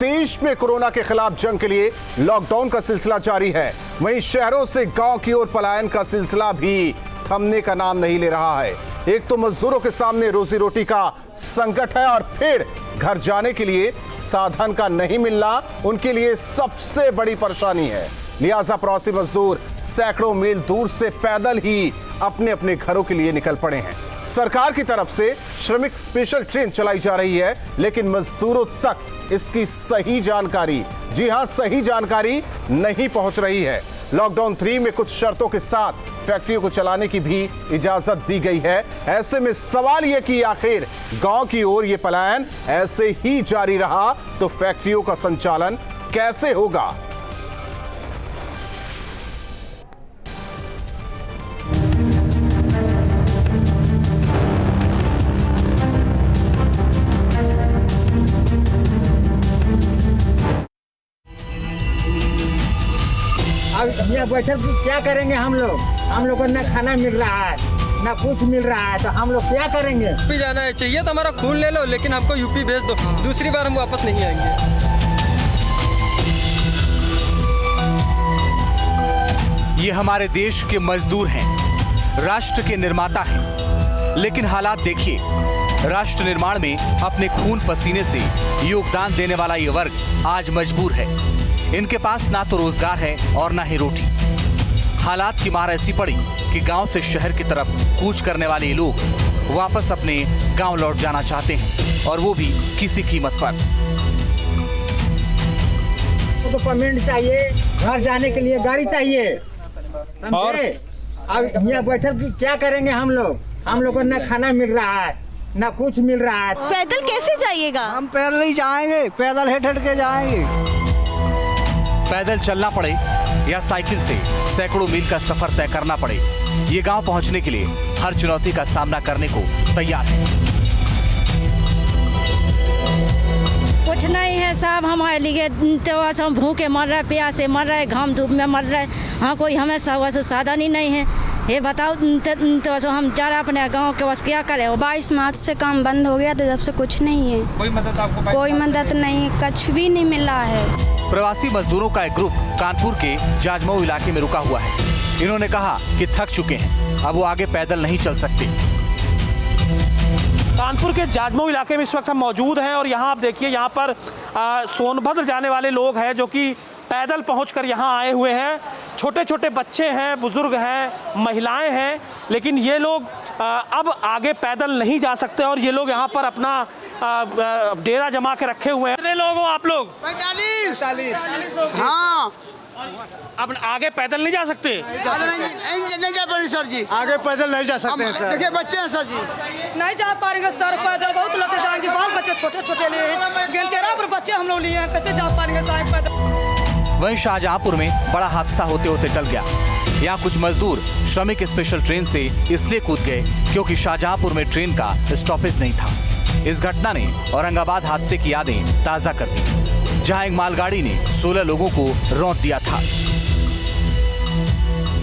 देश में कोरोना के खिलाफ जंग के लिए लॉकडाउन का सिलसिला जारी है। वहीं शहरों से गांव की ओर पलायन का सिलसिला भी थमने का नाम नहीं ले रहा है। एक तो मजदूरों के सामने रोजी रोटी का संकट है और फिर घर जाने के लिए साधन का नहीं मिलना उनके लिए सबसे बड़ी परेशानी है। लिहाजा प्रवासी मजदूर सैकड़ों मील दूर से पैदल ही अपने अपने घरों के लिए निकल पड़े हैं। सरकार की तरफ से श्रमिक स्पेशल ट्रेन चलाई जा रही है, लेकिन मजदूरों तक इसकी सही जानकारी, जी हां सही जानकारी नहीं पहुंच रही है। लॉकडाउन 3 में कुछ शर्तों के साथ फैक्ट्रियों को चलाने की भी इजाजत दी गई है। ऐसे में सवाल यह कि आखिर गांव की ओर यह पलायन ऐसे ही जारी रहा तो फैक्ट्रियों का संचालन कैसे होगा? अब यहाँ बैठे क्या करेंगे हम लोग को ना खाना मिल रहा है ना कुछ मिल रहा है, तो हम लोग क्या करेंगे? यूपी जाना है, चाहिए तो हमारा खून ले लो, लेकिन हमको यूपी भेज दो, दूसरी बार हम वापस नहीं आएंगे। ये हमारे देश के मजदूर हैं, राष्ट्र के निर्माता हैं, लेकिन हालात देखिए। राष्ट्र निर्माण में अपने खून पसीने से योगदान देने वाला ये वर्ग आज मजबूर है। इनके पास ना तो रोजगार है और ना ही रोटी। हालात की मार ऐसी पड़ी कि गांव से शहर की तरफ कूच करने वाले ये लोग वापस अपने गांव लौट जाना चाहते हैं, और वो भी किसी कीमत पर। तो पेमेंट चाहिए, घर जाने के लिए गाड़ी चाहिए, समझे? अब यहाँ बैठे क्या करेंगे हम लोग को ना खाना मिल रहा है ना कुछ मिल रहा है। पैदल कैसे जाइएगा? हम पैदल ही जाएंगे, पैदल हेठ के जाएंगे। पैदल चलना पड़े या साइकिल से सैकड़ों मील का सफर तय करना पड़े, ये गांव पहुंचने के लिए हर चुनौती का सामना करने को तैयार है। कुछ नहीं है साहब, हमारे लिए तो हम भूखे मर रहे, प्यासे मर रहे, घाम धूप में मर रहे। हाँ, कोई हमें साधन ही नहीं है। ये बताओ तो हम जा रहे अपने गांव के, बस क्या करें? 22 मार्च से काम बंद हो गया, तो जब से कुछ नहीं है। कोई मदद आपको? कोई मदद नहीं, कुछ भी नहीं मिला है। प्रवासी मजदूरों का एक ग्रुप कानपुर के जाजमऊ इलाके में रुका हुआ है। इन्होंने कहा कि थक चुके हैं, अब वो आगे पैदल नहीं चल सकते। कानपुर के जाजमऊ इलाके में इस वक्त हम मौजूद हैं, और यहाँ आप देखिए, यहाँ पर सोनभद्र जाने वाले लोग हैं जो कि पैदल पहुंचकर यहाँ आए हुए हैं। छोटे छोटे बच्चे हैं, बुजुर्ग हैं, महिलाएं हैं, लेकिन ये लोग अब आगे पैदल नहीं जा सकते, और ये लोग यहाँ पर अपना डेरा जमा के रखे हुए हैं। कितने लोग हो आप लोग? 45। हाँ, अब आगे पैदल नहीं जा सकते? नहीं जा पाएंगे सर जी, आगे पैदल नहीं जा सकते सर। देखिए बच्चे हैं सर जी, नहीं जा पाएंगे सर, पैदल बहुत लोग जाएंगे, बाल बच्चे छोटे छोटे लिए, 13 पर बच्चे हम लोग लिए हैं, कैसे जा पाएंगे साहब पैदल? वहीं शाहजहांपुर में बड़ा हादसा होते होते टल गया। यहाँ कुछ मजदूर श्रमिक स्पेशल ट्रेन से इसलिए कूद गए क्योंकि शाहजहांपुर में ट्रेन का स्टॉपेज नहीं था। इस घटना ने औरंगाबाद हादसे की यादें ताजा कर दी, जहां एक मालगाड़ी ने 16 लोगों को रौंद दिया था।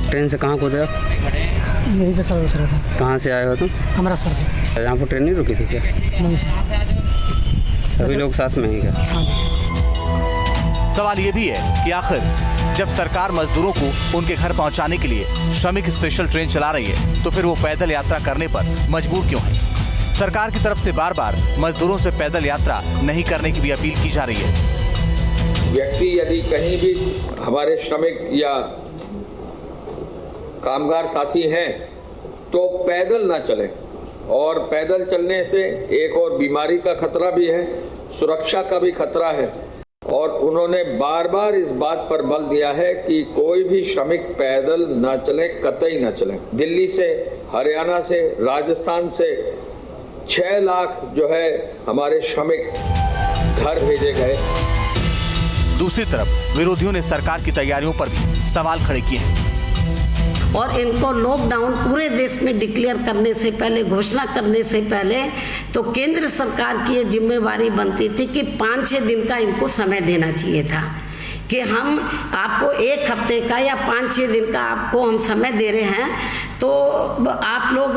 ट्रेन से कहाँ कूदा? यही पे सर उतरा था। कहाँ से आए हो तुम? हमारा सर से। यहाँ पर ट्रेन नहीं रुकी थी क्या? नहीं सर। सभी लोग साथ में ही क्या? सवाल ये भी है कि आखिर जब सरकार मजदूरों को उनके घर पहुंचाने के लिए श्रमिक स्पेशल ट्रेन चला रही है, तो फिर वो पैदल यात्रा करने पर मजबूर क्यों है? सरकार की तरफ से बार बार मजदूरों से पैदल यात्रा नहीं करने की भी अपील की जा रही है। व्यक्ति यदि कहीं भी हमारे श्रमिक या कामगार साथी हैं तो पैदल ना चलें, और पैदल चलने से एक और बीमारी का खतरा भी है, सुरक्षा का भी खतरा है। और उन्होंने बार बार इस बात पर बल दिया है कि कोई भी श्रमिक पैदल न चले, कतई न चले। दिल्ली से, हरियाणा से, राजस्थान से 6 लाख जो है हमारे श्रमिक घर भेजे गए। दूसरी तरफ विरोधियों ने सरकार की तैयारियों पर भी सवाल खड़े किए हैं। और इनको लॉकडाउन पूरे देश में डिक्लेयर करने से पहले, घोषणा करने से पहले, तो केंद्र सरकार की ये जिम्मेवारी बनती थी कि 5-6 दिन का इनको समय देना चाहिए था कि हम आपको 1 हफ्ते का या 5-6 दिन का आपको हम समय दे रहे हैं, तो आप लोग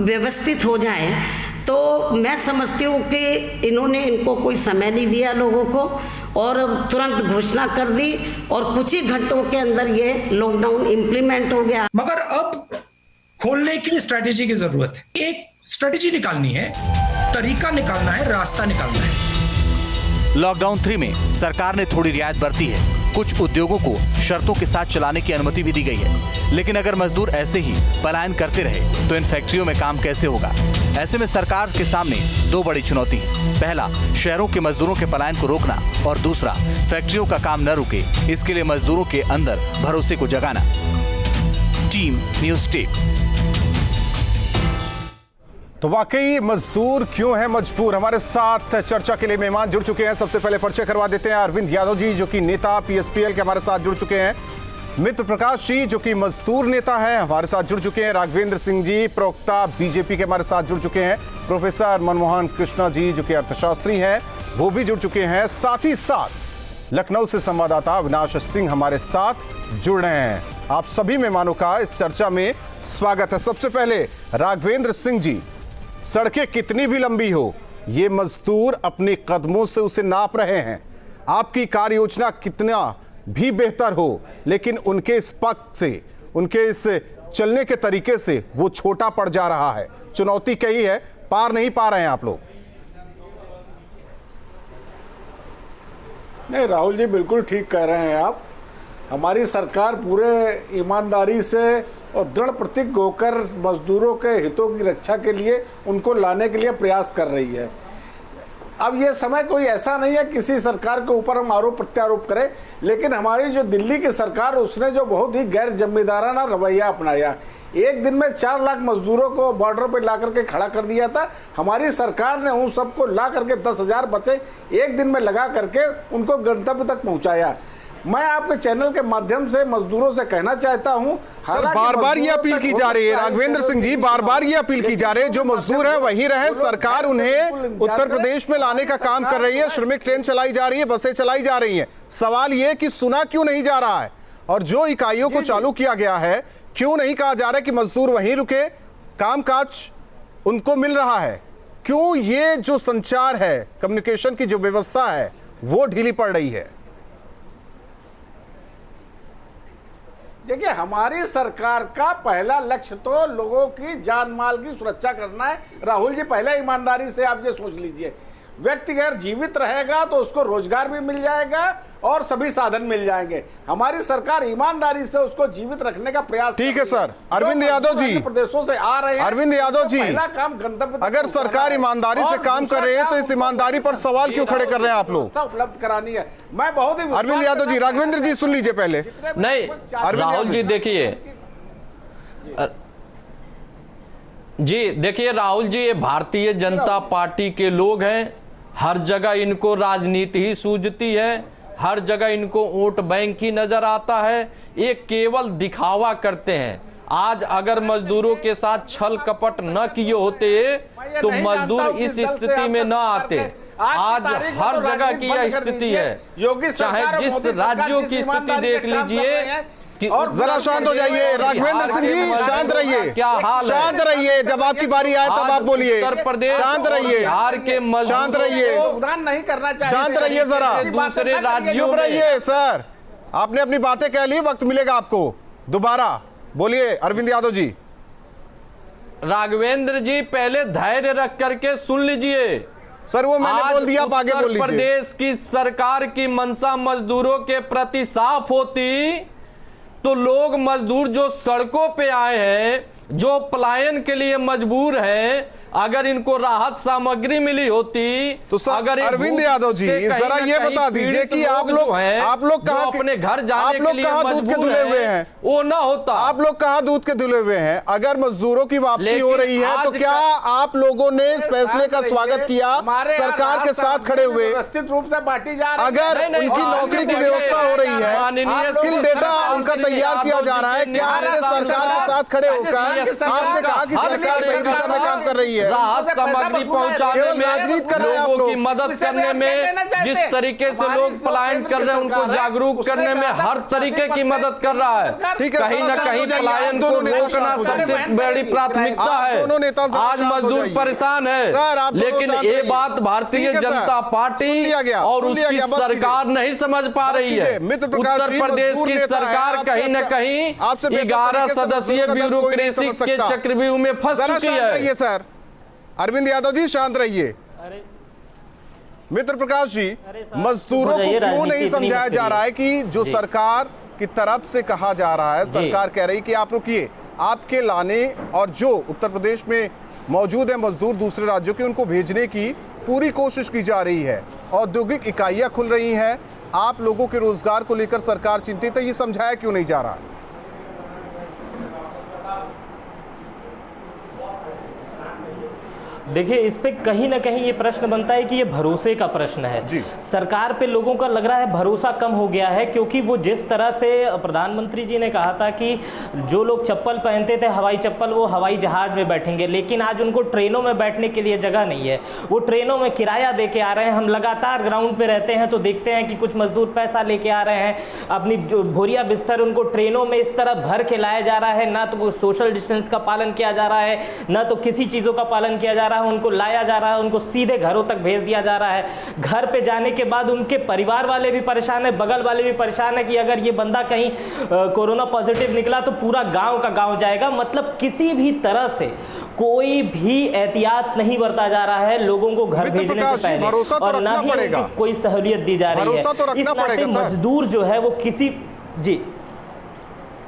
व्यवस्थित हो जाएं। तो मैं समझती हूँ कि इन्होंने इनको कोई समय नहीं दिया लोगों को और तुरंत घोषणा कर दी और कुछ ही घंटों के अंदर ये लॉकडाउन इम्प्लीमेंट हो गया। मगर अब खोलने की स्ट्रैटेजी की जरूरत है, एक स्ट्रैटेजी निकालनी है, तरीका निकालना है, रास्ता निकालना है। लॉकडाउन 3 में सरकार ने थोड़ी रियायत बरती है, कुछ उद्योगों को शर्तों के साथ चलाने की अनुमति भी दी गई है, लेकिन अगर मजदूर ऐसे ही पलायन करते रहे तो इन फैक्ट्रियों में काम कैसे होगा? ऐसे में सरकार के सामने दो बड़ी चुनौती है। पहला, शहरों के मजदूरों के पलायन को रोकना और दूसरा, फैक्ट्रियों का काम न रुके इसके लिए मजदूरों के अंदर भरोसे को जगाना। Team news tape. तो वाकई मजदूर क्यों है मजबूर? हमारे साथ चर्चा के लिए मेहमान जुड़ चुके हैं। सबसे पहले परिचय करवा देते हैं अरविंद यादव जी, जो कि नेता पीएसपीएल के हमारे साथ जुड़ चुके हैं। मित्र प्रकाश जी, जो कि मजदूर नेता हैं, हमारे साथ जुड़ चुके हैं। राघवेंद्र सिंह जी, प्रवक्ता बीजेपी के हमारे साथ जुड़ चुके हैं। प्रोफेसर मनमोहन कृष्णा जी, जो कि अर्थशास्त्री हैं, वो भी जुड़ चुके हैं। साथ ही साथ लखनऊ से संवाददाता अविनाश सिंह हमारे साथ जुड़ रहे हैं। आप सभी मेहमानों का इस चर्चा में स्वागत है। सबसे पहले राघवेंद्र सिंह जी, सड़कें कितनी भी लंबी हो, ये मजदूर अपने कदमों से उसे नाप रहे हैं। आपकी कार्य योजना कितना भी बेहतर हो, लेकिन उनके इस पक्ष से, उनके इस चलने के तरीके से वो छोटा पड़ जा रहा है। चुनौती कई है, पार नहीं पा रहे हैं आप लोग। नहीं राहुल जी, बिल्कुल ठीक कह रहे हैं आप। हमारी सरकार पूरे ईमानदारी से और दृढ़ प्रतिज्ञ होकर मजदूरों के हितों की रक्षा के लिए, उनको लाने के लिए प्रयास कर रही है। अब ये समय कोई ऐसा नहीं है किसी सरकार के ऊपर हम आरोप प्रत्यारोप करें, लेकिन हमारी जो दिल्ली की सरकार, उसने जो बहुत ही गैर जिम्मेदाराना रवैया अपनाया, एक दिन में 4 लाख मजदूरों को बॉर्डर पर ला करके खड़ा कर दिया था। हमारी सरकार ने उन सबको ला करके 10,000 बच्चे एक दिन में लगा करके उनको गंतव्य तक पहुंचाया। मैं आपके चैनल के माध्यम से मजदूरों से कहना चाहता हूं, सर बार बार ये अपील की जा रही है, राघवेंद्र सिंह जी बार बार ये अपील की जा रही है, जो मजदूर हैं वहीं रहे। सरकार उन्हें उत्तर प्रदेश में लाने का काम कर रही है, श्रमिक ट्रेन चलाई जा रही है, बसें चलाई जा रही हैं। सवाल ये कि सुना क्यों नहीं जा रहा है, और जो इकाइयों को चालू किया गया है क्यों नहीं कहा जा रहा है कि मजदूर वहीं रुके, कामकाज उनको मिल रहा है? क्यों ये जो संचार है, कम्युनिकेशन की जो व्यवस्था है, वो ढीली पड़ रही है? देखिए, हमारी सरकार का पहला लक्ष्य तो लोगों की जान माल की सुरक्षा करना है। राहुल जी, पहले ईमानदारी से आप ये सोच लीजिए, व्यक्ति अगर जीवित रहेगा तो उसको रोजगार भी मिल जाएगा और सभी साधन मिल जाएंगे। हमारी सरकार ईमानदारी से उसको जीवित रखने का प्रयास। ठीक है सर। अरविंद यादव जी, प्रदेशों से आ रहे हैं, अरविंद यादव जी, पहला काम गंतव्य, अगर सरकार ईमानदारी से काम कर रही है तो इस ईमानदारी पर सवाल क्यों खड़े कर रहे हैं आप लोग? उपलब्ध करानी है। मैं बहुत ही अरविंद यादव जी, राघवेंद्र जी सुन लीजिए पहले। नहीं राहुल जी, देखिए राहुल जी, ये भारतीय जनता पार्टी के लोग हैं। हर जगह इनको राजनीति ही सूझती है, हर जगह इनको वोट बैंक ही नजर आता है। ये केवल दिखावा करते हैं। आज अगर मजदूरों के साथ छल कपट न किए होते तो मजदूर इस स्थिति में न आते। आज हर जगह की यह स्थिति है, चाहे जिस राज्यों की स्थिति देख लीजिए। जरा शांत हो जाइए राघवेंद्र सिंह जी, शांत रहिए, क्या हाल, शांत रहिए। जब आपकी बारी आए तब आप बोलिए। उत्तर प्रदेश, शांत रहिए, बिहार के शांत रहिए, योगदान नहीं करना चाहिए, शांत रहिए जरा, दूसरे राज्यों में रहिए। सर, आपने अपनी बातें कह ली, वक्त मिलेगा आपको दोबारा। बोलिए अरविंद यादव जी। राघवेंद्र जी, पहले धैर्य रख करके सुन लीजिए। सर वो मैंने बोल दिया, आप आगे बोल लीजिए। उत्तर प्रदेश की सरकार की मंशा मजदूरों के प्रति साफ होती तो लोग, मजदूर जो सड़कों पे आए हैं, जो पलायन के लिए मजबूर हैं, अगर इनको राहत सामग्री मिली होती तो अगर अरविंद यादव जी जरा ये बता दीजिए कि आप लोग कहां अपने घर जाने के लिए दूध के धुले हुए हैं, वो ना होता। आप लोग कहां दूध के धुले हुए हैं? अगर मजदूरों की वापसी हो रही है तो क्या आप लोगों ने इस फैसले का स्वागत किया, सरकार के साथ खड़े हुए? व्यवस्थित रूप से बांटी जा रही है। अगर उनकी नौकरी की व्यवस्था हो रही है, स्किल डेटा उनका तैयार किया जा रहा है, क्या आपने सरकार के साथ खड़े होकर आपने कहा कि सरकार सही दिशा में काम कर रही है? है। राहत सामग्री पहुंचाने केवल में, राजनीति कर रहे हैं आप लोगों लोग। की मदद करने में, जिस तरीके से लोग पलायन कर रहे हैं उनको जागरूक करने में हर तरीके की मदद कर रहा है। कहीं ना कहीं पलायन को रोकना सबसे बड़ी प्राथमिकता है। आज मजदूर परेशान है, लेकिन ये बात भारतीय जनता पार्टी और उसकी सरकार नहीं समझ पा रही है। उत्तर प्रदेश की सरकार कहीं न कहीं 11 सदस्यीय ब्यूरोक्रेसी के चक्रव्यूह में फंस चुकी है। सर अरविंद यादव जी शांत रहिए। मित्र प्रकाश जी, मजदूरों को क्यों नहीं समझाया जा रहा है कि जो सरकार की तरफ से कहा जा रहा है, सरकार कह रही कि आप रुकिए, आपके लाने और जो उत्तर प्रदेश में मौजूद है मजदूर दूसरे राज्यों के, उनको भेजने की पूरी कोशिश की जा रही है। औद्योगिक इकाइयां खुल रही हैं, आप लोगों के रोजगार को लेकर सरकार चिंतित है, ये समझाया क्यों नहीं जा रहा है? देखिए, इस पे कहीं ना कहीं ये प्रश्न बनता है कि ये भरोसे का प्रश्न है। सरकार पे लोगों का लग रहा है भरोसा कम हो गया है, क्योंकि वो जिस तरह से प्रधानमंत्री जी ने कहा था कि जो लोग चप्पल पहनते थे हवाई चप्पल, वो हवाई जहाज में बैठेंगे, लेकिन आज उनको ट्रेनों में बैठने के लिए जगह नहीं है। वो ट्रेनों में किराया दे के आ रहे हैं। हम लगातार ग्राउंड पे रहते हैं तो देखते हैं कि कुछ मजदूर पैसा लेके आ रहे हैं, अपनी जो बोरिया बिस्तर उनको ट्रेनों में इस तरह भर के लाया जा रहा है। ना तो वो सोशल डिस्टेंस का पालन किया जा रहा है, ना तो किसी चीज़ों का पालन किया जा रहा है। उनको लाया जा रहा है, उनको सीधे घरों तक भेज दिया जा रहा है। घर पे जाने के बाद उनके परिवार वाले भी परेशान है, बगल वाले भी परेशान है कि अगर ये बंदा कहीं कोरोना पॉजिटिव निकला तो पूरा गांव का गांव जाएगा। मतलब किसी भी तरह से कोई भी एहतियात नहीं बरता जा रहा है लोगों को घर भेजने से पहले, और ना ही कोई सहूलियत दी जा रही है। इस नाते मजदूर जो है वो किसी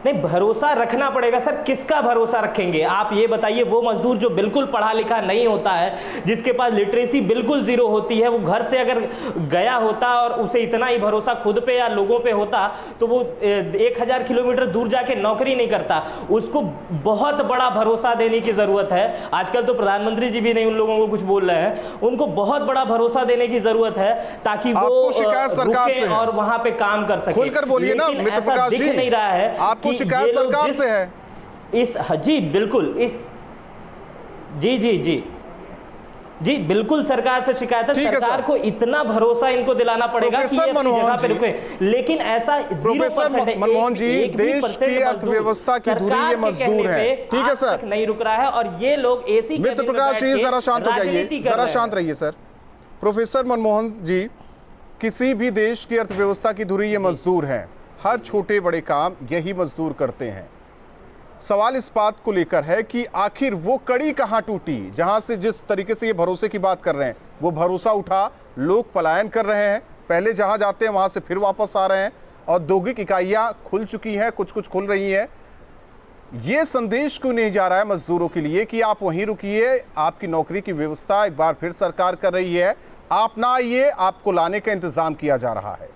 नहीं, भरोसा रखना पड़ेगा सर। किसका भरोसा रखेंगे आप ये बताइए? वो मजदूर जो बिल्कुल पढ़ा लिखा नहीं होता है, जिसके पास लिटरेसी बिल्कुल जीरो होती है, वो घर से अगर गया होता और उसे इतना ही भरोसा खुद पे या लोगों पे होता तो वो 1000 किलोमीटर दूर जाके नौकरी नहीं करता। उसको बहुत बड़ा भरोसा देने की जरूरत है। आजकल तो प्रधानमंत्री जी भी नहीं उन लोगों को कुछ बोल रहे हैं, उनको बहुत बड़ा भरोसा देने की जरूरत है ताकि वो रुके और वहां पे काम कर सके। खुलकर बोलिए ना मित्र प्रकाश जी, दिख नहीं रहा है। आपको शिकायत सरकार से है? जी बिल्कुल, जी बिल्कुल सरकार से शिकायत है। सरकार को इतना भरोसा इनको दिलाना पड़ेगा कि ये अपनी जगह पे रुके, लेकिन ऐसा 0% मनमोहन जी, देश की अर्थव्यवस्था की धुरी ये मजदूर है, ठीक है सर, नहीं रुक रहा है। और ये लोग एसी मित्र प्रकाश जी जरा शांत हो जाइए, जरा शांत रहिए सर। प्रोफेसर मनमोहन जी, किसी भी देश की अर्थव्यवस्था की धुरी ये मजदूर हैं। हर छोटे बड़े काम यही मजदूर करते हैं। सवाल इस बात को लेकर है कि आखिर वो कड़ी कहां टूटी जहां से, जिस तरीके से ये भरोसे की बात कर रहे हैं, वो भरोसा उठा, लोग पलायन कर रहे हैं, पहले जहां जाते हैं वहां से फिर वापस आ रहे हैं, औद्योगिक इकाइयां खुल चुकी हैं, कुछ कुछ खुल रही हैं। ये संदेश क्यों नहीं जा रहा है मजदूरों के लिए कि आप वहीं रुकिए, आपकी नौकरी की व्यवस्था एक बार फिर सरकार कर रही है, आप ना आइए, आपको लाने का इंतजाम किया जा रहा है?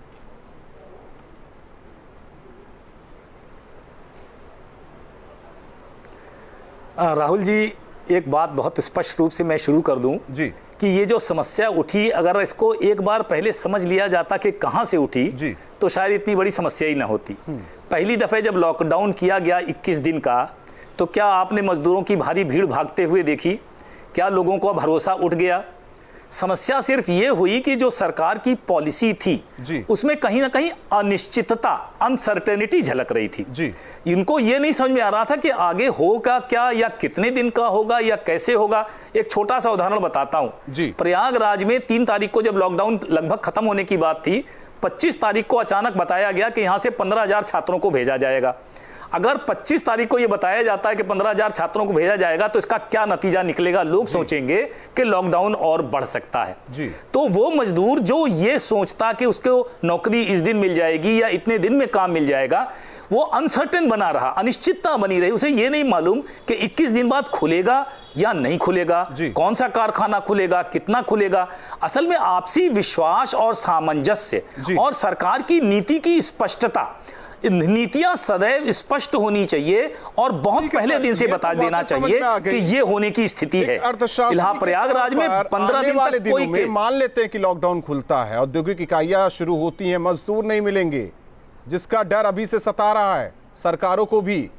राहुल जी, एक बात बहुत स्पष्ट रूप से मैं शुरू कर दूं जी, कि ये जो समस्या उठी, अगर इसको एक बार पहले समझ लिया जाता कि कहां से उठी जी, तो शायद इतनी बड़ी समस्या ही ना होती। पहली दफे जब लॉकडाउन किया गया 21 दिन का, तो क्या आपने मजदूरों की भारी भीड़ भागते हुए देखी? क्या लोगों को भरोसा उठ गया? समस्या सिर्फ ये हुई कि जो सरकार की पॉलिसी थी उसमें कहीं ना कहीं अनिश्चितता, अनसर्टेनिटी झलक रही थी जी। इनको ये नहीं समझ में आ रहा था कि आगे होगा क्या, या कितने दिन का होगा, या कैसे होगा। एक छोटा सा उदाहरण बताता हूं। प्रयागराज में 3 तारीख को जब लॉकडाउन लगभग खत्म होने की बात थी, 25 तारीख को अचानक बताया गया कि यहां से 15,000 छात्रों को भेजा जाएगा। अगर 25 तारीख को यह बताया जाता है कि 15,000 छात्रों को भेजा जाएगा, तो इसका क्या नतीजा निकलेगा? लोग सोचेंगे कि लॉकडाउन और बढ़ सकता है जी। तो वो मजदूर जो ये सोचता कि उसको नौकरी इस दिन मिल जाएगी या इतने दिन में काम मिल जाएगा, वो अनसर्टेन बना रहा, अनिश्चितता बनी रही। उसे ये नहीं मालूम कि 21 दिन बाद खुलेगा या नहीं खुलेगा, कौन सा कारखाना खुलेगा, कितना खुलेगा। असल में आपसी विश्वास और सामंजस्य और सरकार की नीति की स्पष्टता, नीतियां सदैव स्पष्ट होनी चाहिए और बहुत पहले दिन से बता देना चाहिए कि ये होने की स्थिति है। फिलहाल प्रयागराज में 15 दिन वाले तक दिनों कोई में मान लेते हैं कि लॉकडाउन खुलता है, औद्योगिक इकाइयां शुरू होती हैं, मजदूर नहीं मिलेंगे, जिसका डर अभी से सता रहा है सरकारों को भी।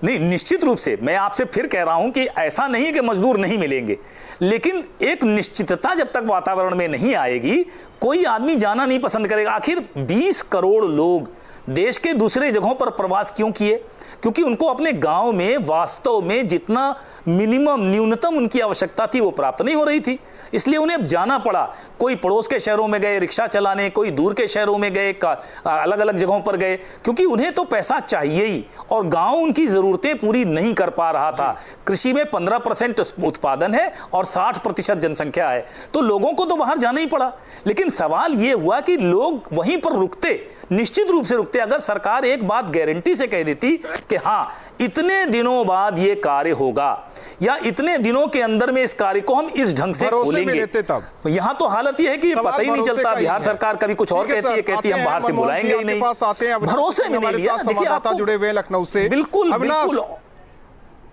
नहीं, निश्चित रूप से मैं आपसे फिर कह रहा हूं कि ऐसा नहीं है कि मजदूर नहीं मिलेंगे, लेकिन एक निश्चितता जब तक वातावरण में नहीं आएगी, कोई आदमी जाना नहीं पसंद करेगा। आखिर 20 करोड़ लोग देश के दूसरे जगहों पर प्रवास क्यों किए? क्योंकि उनको अपने गांव में वास्तव में जितना न्यूनतम उनकी आवश्यकता थी वो प्राप्त नहीं हो रही थी, इसलिए उन्हें अब जाना पड़ा। कोई पड़ोस के शहरों में गए रिक्शा चलाने, कोई दूर के शहरों में गए, अलग अलग जगहों पर गए, क्योंकि उन्हें तो पैसा चाहिए ही, और गांव उनकी जरूरतें पूरी नहीं कर पा रहा था। कृषि में 15% उत्पादन है और 60% जनसंख्या है, तो लोगों को तो बाहर जाना ही पड़ा। लेकिन सवाल यह हुआ कि लोग वहीं पर रुकते, निश्चित रूप से रुकते। अगर सरकार एक बात गारंटी से कह देती कि हाँ इतने दिनों बाद ये कार्य होगा, या इतने दिनों के अंदर में इस कार्य को हम इस ढंग से खोलेंगे, तब यहां तो हालत यह है कि पता ही नहीं चलता। बिहार सरकार कभी कुछ और कहती है हम बाहर से बुलाएंगे ही नहीं। भरोसे में नहीं लिया। संवाददाता जुड़े हुए लखनऊ से, बिल्कुल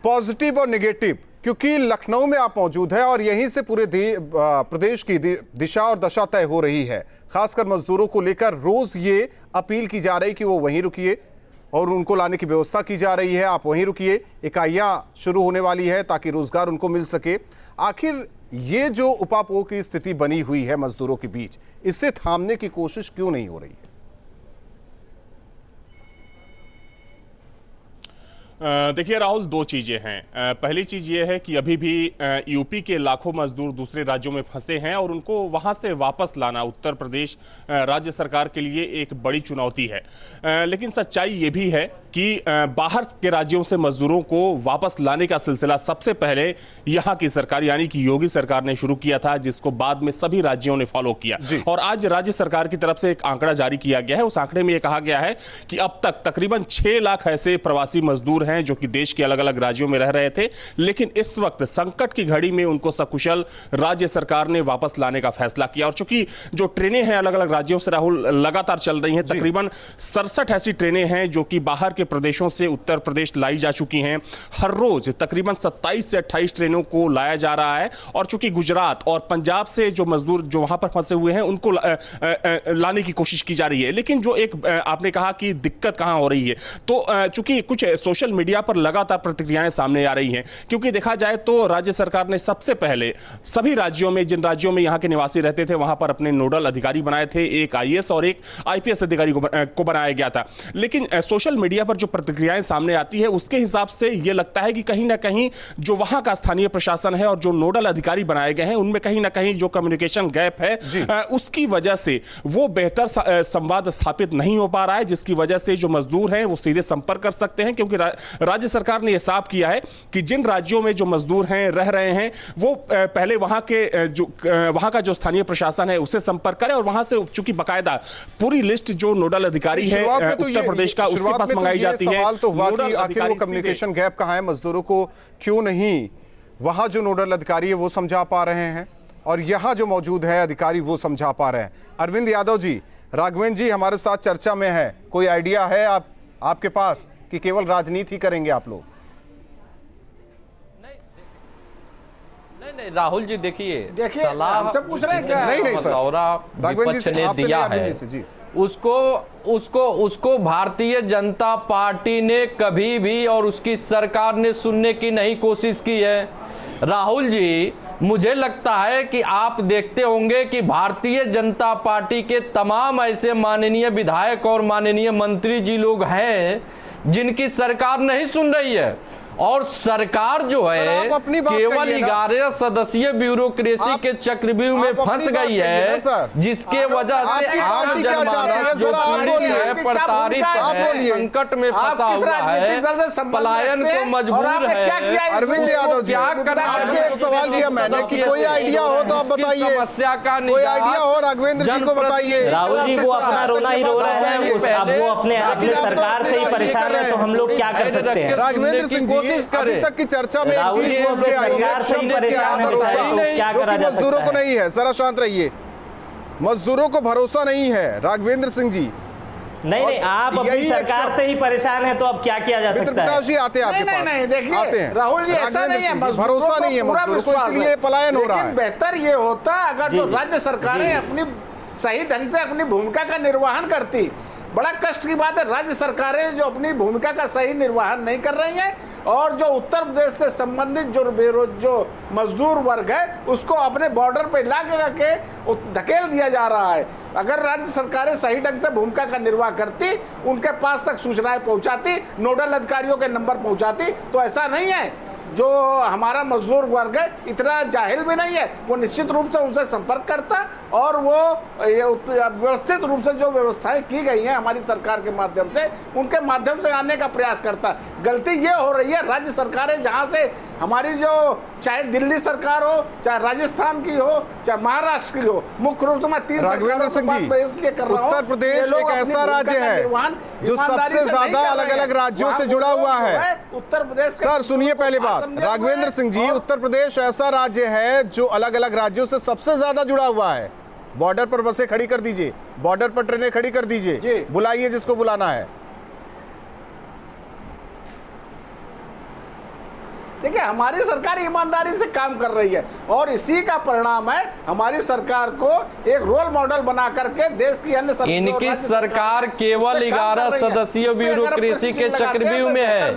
पॉजिटिव और नेगेटिव, क्योंकि लखनऊ में आप मौजूद है और यहीं से पूरे प्रदेश की दिशा और दशा तय हो रही है। खासकर मजदूरों को लेकर रोज ये अपील की जा रही कि वो वहीं रुकिए और उनको लाने की व्यवस्था की जा रही है। आप वहीं रुकिए, इकाइयां शुरू होने वाली है ताकि रोजगार उनको मिल सके। आखिर ये जो उपापोह की स्थिति बनी हुई है मजदूरों के बीच, इसे थामने की कोशिश क्यों नहीं हो रही है? देखिए राहुल, दो चीज़ें हैं। पहली चीज़ ये है कि अभी भी यूपी के लाखों मजदूर दूसरे राज्यों में फंसे हैं और उनको वहाँ से वापस लाना उत्तर प्रदेश राज्य सरकार के लिए एक बड़ी चुनौती है। लेकिन सच्चाई ये भी है कि बाहर के राज्यों से मजदूरों को वापस लाने का सिलसिला सबसे पहले यहाँ की सरकार यानी कि योगी सरकार ने शुरू किया था, जिसको बाद में सभी राज्यों ने फॉलो किया। और आज राज्य सरकार की तरफ से एक आंकड़ा जारी किया गया है। उस आंकड़े में यह कहा गया है कि अब तक तकरीबन 6 लाख ऐसे प्रवासी मजदूर हैं जो कि देश के अलग अलग राज्यों में रह रहे थे, लेकिन इस वक्त संकट की घड़ी में उनको सकुशल राज्य सरकार ने वापस लाने का फैसला किया। और चूंकि जो ट्रेनें हैं अलग अलग राज्यों से राहुल लगातार चल रही हैं, तकरीबन 67 ऐसी ट्रेनें हैं जो कि बाहर के प्रदेशों से उत्तर प्रदेश लाई जा चुकी हैं। हर रोज तकरीबन 27 से 28 ट्रेनों को लाया जा रहा है। और चूंकि गुजरात और पंजाब से जो मजदूर जो वहां पर फंसे हुए हैं उनको लाने की कोशिश की जा रही है। लेकिन जो एक आपने कहा कि दिक्कत कहां हो रही है, तो चूंकि कुछ सोशल मीडिया पर लगातार प्रतिक्रियाएं सामने आ रही हैं, क्योंकि देखा जाए तो राज्य सरकार ने सबसे पहले सभी राज्यों में, जिन राज्यों में यहां के निवासी रहते थे, वहां पर अपने नोडल अधिकारी बनाए थे। एक आईएएस और एक आईपीएस अधिकारी को बनाया गया था। लेकिन सोशल मीडिया पर जो प्रतिक्रियाएं सामने आती है उसके हिसाब से यह लगता है कि कहीं ना कहीं जो वहां का स्थानीय प्रशासन है और जो नोडल अधिकारी बनाए गए हैं उनमें कहीं ना कहीं जो कम्युनिकेशन गैप है, उसकी वजह से वो बेहतर संवाद स्थापित नहीं हो पा रहा है, जिसकी वजह से जो मजदूर हैं वो सीधे संपर्क कर सकते हैं। क्योंकि राज्य सरकार ने यह साफ किया है कि जिन राज्यों में जो मजदूर हैं रह रहे हैं वो पहले वहां का जो स्थानीय प्रशासन है उससे संपर्क करें और वहां से चूंकि बाकायदा पूरी लिस्ट जो नोडल अधिकारी है उत्तर प्रदेश का उसके पास मंगाई जाती है। सवाल तो हुआ कि आखिर वो कम्युनिकेशन गैप कहां है, मजदूरों को क्यों नहीं वहां जो नोडल अधिकारी है वो समझा पा रहे हैं और यहां जो मौजूद है अधिकारी वो समझा पा रहे हैं। अरविंद यादव जी, राघवेंद्र जी हमारे साथ चर्चा में है, कोई आइडिया है आपके पास कि केवल राजनीति करेंगे आप लोग? नहीं राहुल जी, देखिए हमसे पूछ रहे हैं क्या? नहीं सर, विपक्ष ने दिया है उसको भारतीय जनता पार्टी ने कभी भी और उसकी सरकार ने सुनने की नहीं कोशिश की है। राहुल जी, मुझे लगता है कि आप देखते होंगे कि भारतीय जनता पार्टी के तमाम ऐसे माननीय विधायक और माननीय मंत्री जी लोग हैं जिनकी सरकार नहीं सुन रही है। और सरकार जो है केवल 11 सदस्यीय ब्यूरोक्रेसी के चक्रव्यूह में फंस गई है, जिसके वजह से आम जनमानस जो पीड़ित है, प्रताड़ित है, संकट में फंसा हुआ है, पलायन को मजबूर है। अरविंद यादव जी, आपसे एक सवाल किया मैंने कि कोई आइडिया हो तो आप बताइए, समस्या का कोई आइडिया हो राघवेंद्र जी को बताइए। राहुल जी वो अपना रोना ही रो रहे हैं, अब वो अपने सरकार से ही परेशान है, तो हम लोग क्या कर सकते हैं? राघवेंद्र सिंह जी, अभी तक की चर्चा में एक चीज सामने आई है, मजदूरों को नहीं है। जरा शांत रहिए, मजदूरों को भरोसा नहीं है राघवेंद्र सिंह जी। नहीं, आप अपनी सरकार से ही परेशान है, तो अब क्या किया जा सकता है? जी आते हैं आपके पास। नहीं, देखिए राहुल जी, ऐसा नहीं है, भरोसा नहीं है मजदूरों को, इसलिए पलायन हो रहा है। बेहतर ये होता अगर जो राज्य सरकारें अपनी सही ढंग से अपनी भूमिका का निर्वहन करती। बड़ा कष्ट की बात है, राज्य सरकारें जो अपनी भूमिका का सही निर्वहन नहीं कर रही हैं और जो उत्तर प्रदेश से संबंधित जो मजदूर वर्ग है उसको अपने बॉर्डर पे ला के धकेल दिया जा रहा है। अगर राज्य सरकारें सही ढंग से भूमिका का निर्वाह करती, उनके पास तक सूचनाएं पहुंचाती, नोडल अधिकारियों के नंबर पहुंचाती, तो ऐसा नहीं है। जो हमारा मजदूर वर्ग है इतना जाहिल भी नहीं है, वो निश्चित रूप से उनसे संपर्क करता और वो व्यवस्थित रूप से जो व्यवस्थाएं की गई हैं हमारी सरकार के माध्यम से, उनके माध्यम से आने का प्रयास करता। गलती ये हो रही है, राज्य सरकारें जहां से हमारी जो चाहे दिल्ली सरकार हो, चाहे राजस्थान की हो, चाहे महाराष्ट्र की हो, मुख्य रूप से मैं 3 राघवेंद्र सिंह जी, उत्तर प्रदेश एक ऐसा राज्य है जो सबसे ज्यादा अलग अलग राज्यों से जुड़ा हुआ है। उत्तर प्रदेश सर सुनिए पहली बात, राघवेंद्र सिंह जी, उत्तर प्रदेश ऐसा राज्य है जो अलग अलग राज्यों से सबसे ज्यादा जुड़ा हुआ है। बॉर्डर पर बसें खड़ी कर दीजिए, बॉर्डर पर ट्रेनें खड़ी कर दीजिए, बुलाइए जिसको बुलाना है। देखिए, हमारी सरकार ईमानदारी से काम कर रही है और इसी का परिणाम है हमारी सरकार को एक रोल मॉडल बना करके देश की अन्य इनकी सरकार केवल 11 सदस्यीय ब्यूरोक्रेसी के चक्रव्यूह में है।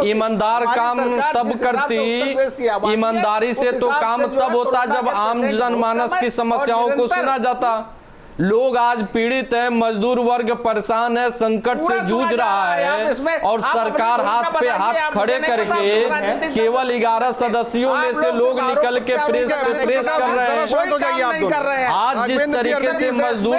ईमानदार काम तब करती, ईमानदारी से तो काम तब होता जब आम जनमानस की समस्याओं को सुना जाता। लोग आज पीड़ित है, मजदूर वर्ग परेशान है, संकट से जूझ रहा है और सरकार हाथ पे हाथ खड़े करके केवल 11 सदस्यों में से लोग निकल के प्रेस कर रहे हैं। आज जिस तरीके से मजदूर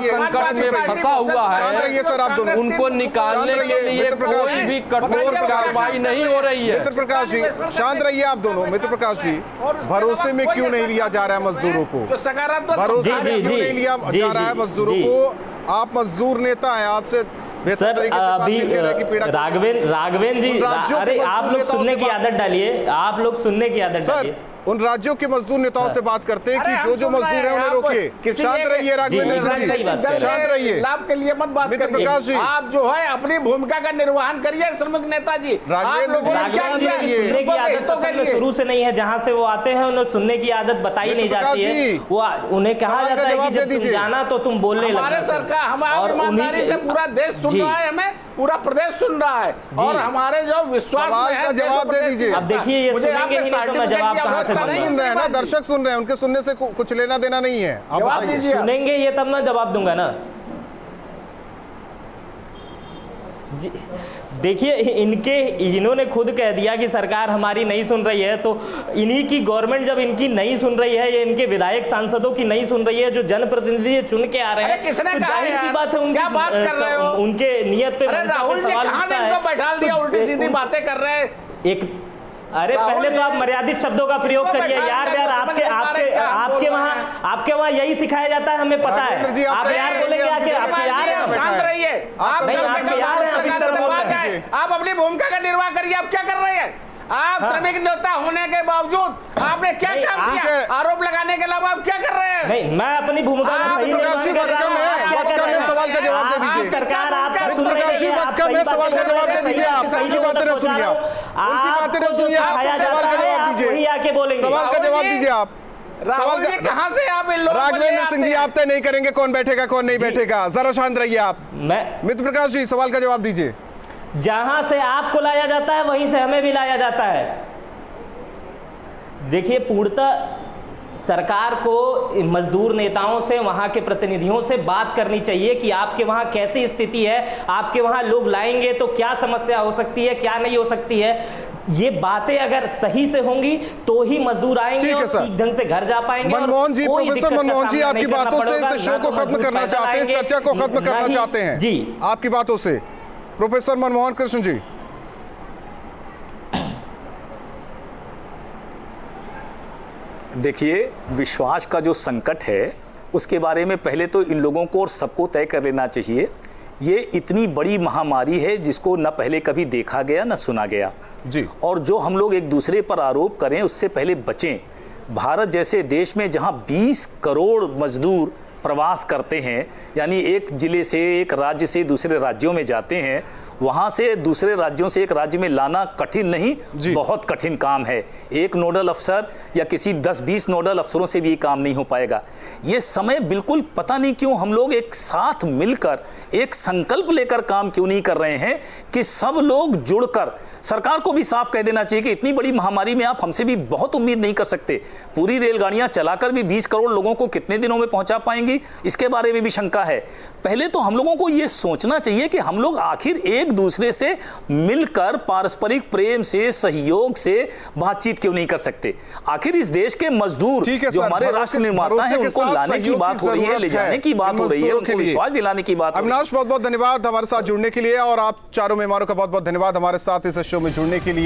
संकट में फंसा हुआ है, उनको निकालने के लिए कोई भी कठोर कार्रवाई नहीं हो रही है। मित्र प्रकाश जी, शांत रहिए आप दोनों। मित्र प्रकाश जी, भरोसे में क्यों नहीं लिया जा रहा है मजदूरों को? भरोसे में क्यों नहीं लिया जा रहा है मजदूरों को? आप मजदूर नेता हैं, आपसे बेहतर तरीके से बात नहीं कर रहे कि पीड़ा राघवेंद्र जी, अरे आप लोग सुनने की आदत डालिए, आप लोग सुनने की आदत डालिए। उन राज्यों के मजदूर नेताओं से बात करते हैं कि जो मजदूर है उन्हें रोकिए। शांत रहिए राघवेंद्र सिंह जी, शांत रहिए। लाभ के लिए मत बात करिए। आप जो है अपनी भूमिका का निर्वहन करिए श्रमिक नेताजी। राघवेंद्र जी शांत रहिए। सुनने की आदत तो शुरू से नहीं है, जहाँ से वो आते हैं उन्हें सुनने की आदत बताई नहीं जाती है। वो उन्हें कहा जाता है कि जब तुम जाना तो तुम बोलने लगो। हमारे सरकार, हमारी ईमानदारी से पूरा देश सुन रहा है, हमें पूरा प्रदेश सुन रहा है और हमारे जो विश्वास है, जवाब दे दीजिए। अब देखिए, ये सुनेंगे ही नहीं तो मैं जवाब कहाँ से दूंगा? दर्शक सुन रहे हैं, उनके सुनने से कुछ लेना देना नहीं है। जवाब दीजिए। सुनेंगे ये तब मैं जवाब दूंगा ना। जी देखिए, इन्होंने खुद कह दिया कि सरकार हमारी नहीं सुन रही है, तो इन्हीं की गवर्नमेंट जब इनकी नहीं सुन रही है, ये इनके विधायक सांसदों की नहीं सुन रही है, जो जनप्रतिनिधि चुन के आ रहे हैं, किसने तो जाहिर सी बात है क्या बात कर रहे हो? उनके नियत पे राहुल जी कहां से इनको बैठा दिया, उल्टी सीधी बातें कर रहे हैं। एक अरे पहले तो आप मर्यादित शब्दों का प्रयोग करिए यार। आपके वहाँ यही सिखाया जाता है, हमें पता है। आप यार बोलेंगे, आपके यार हैं। शांत रहिए, आप अपनी भूमिका का निर्वाह करिए। आप क्या कर रहे हैं? आप श्रमिक नेता होने के बावजूद आपने क्या काम किया? आरोप लगाने के अलावा आप क्या कर रहे हैं? नहीं, मैं अपनी भूमिका का सही सवाल का जवाब दे दीजिए। सरकार आपका सवाल का जवाब दे दीजिए। आप उनकी बातें न सुनिए, उनकी बातें न सुनिए, आप सवाल का जवाब दीजिए। आके बोलेंगे, सवाल का जवाब दीजिए आप। राहुल जी कहां से आप इन लोगों को राघवेंद्र सिंह जी, आप तय नहीं करेंगे कौन बैठेगा कौन नहीं बैठेगा। जरा शांत रहिए आप। मित्र प्रकाश जी, सवाल का जवाब दीजिए। जहां से आपको लाया जाता है वहीं से हमें भी लाया जाता है। देखिए, पूर्णतः सरकार को मजदूर नेताओं से, वहां के प्रतिनिधियों से बात करनी चाहिए कि आपके वहां कैसी स्थिति है, आपके वहां लोग लाएंगे तो क्या समस्या हो सकती है, क्या नहीं हो सकती है। ये बातें अगर सही से होंगी तो ही मजदूर आएंगे और ठीक ढंग से घर जा पाएंगे। मनमोहन जी, प्रोफेसर मनमोहन जी, आपकी बातों से इस शो को खत्म करना चाहते हैं, इस चर्चा को खत्म करना चाहते हैं जी, आपकी बातों से। प्रोफेसर मनमोहन कृष्ण जी, देखिए, विश्वास का जो संकट है उसके बारे में पहले तो इन लोगों को और सबको तय कर लेना चाहिए। ये इतनी बड़ी महामारी है जिसको न पहले कभी देखा गया न सुना गया जी। और जो हम लोग एक दूसरे पर आरोप करें उससे पहले बचें। भारत जैसे देश में जहां 20 करोड़ मजदूर प्रवास करते हैं, यानी एक जिले से, एक राज्य से दूसरे राज्यों में जाते हैं, वहां से दूसरे राज्यों से एक राज्य में लाना कठिन नहीं, बहुत कठिन काम है। एक नोडल अफसर या किसी 10-20 नोडल अफसरों से भी ये काम नहीं हो पाएगा। ये समय बिल्कुल पता नहीं क्यों हम लोग एक साथ मिलकर एक संकल्प लेकर काम क्यों नहीं कर रहे हैं कि सब लोग जुड़कर, सरकार को भी साफ कह देना चाहिए कि इतनी बड़ी महामारी में आप हमसे भी बहुत उम्मीद नहीं कर सकते। पूरी रेलगाड़ियां चलाकर भी 20 करोड़ लोगों को कितने दिनों में पहुंचा पाएंगी, इसके बारे में भी शंका है। पहले तो हम लोगों को यह सोचना चाहिए कि हम लोग आखिर एक दूसरे से मिलकर पारस्परिक प्रेम से, सहयोग से बातचीत क्यों नहीं कर सकते। आखिर इस देश के मजदूर जो हमारे राष्ट्र निर्माता हैं, उनको लाने की बात हो रही है, ले जाने की बात हो रही है, उनको विश्वास दिलाने की बात हो रही है। अविनाश, बहुत बहुत धन्यवाद हमारे साथ जुड़ने के लिए, और आप चारों मेहमानों का बहुत बहुत धन्यवाद हमारे साथ इस शो में जुड़ने के लिए।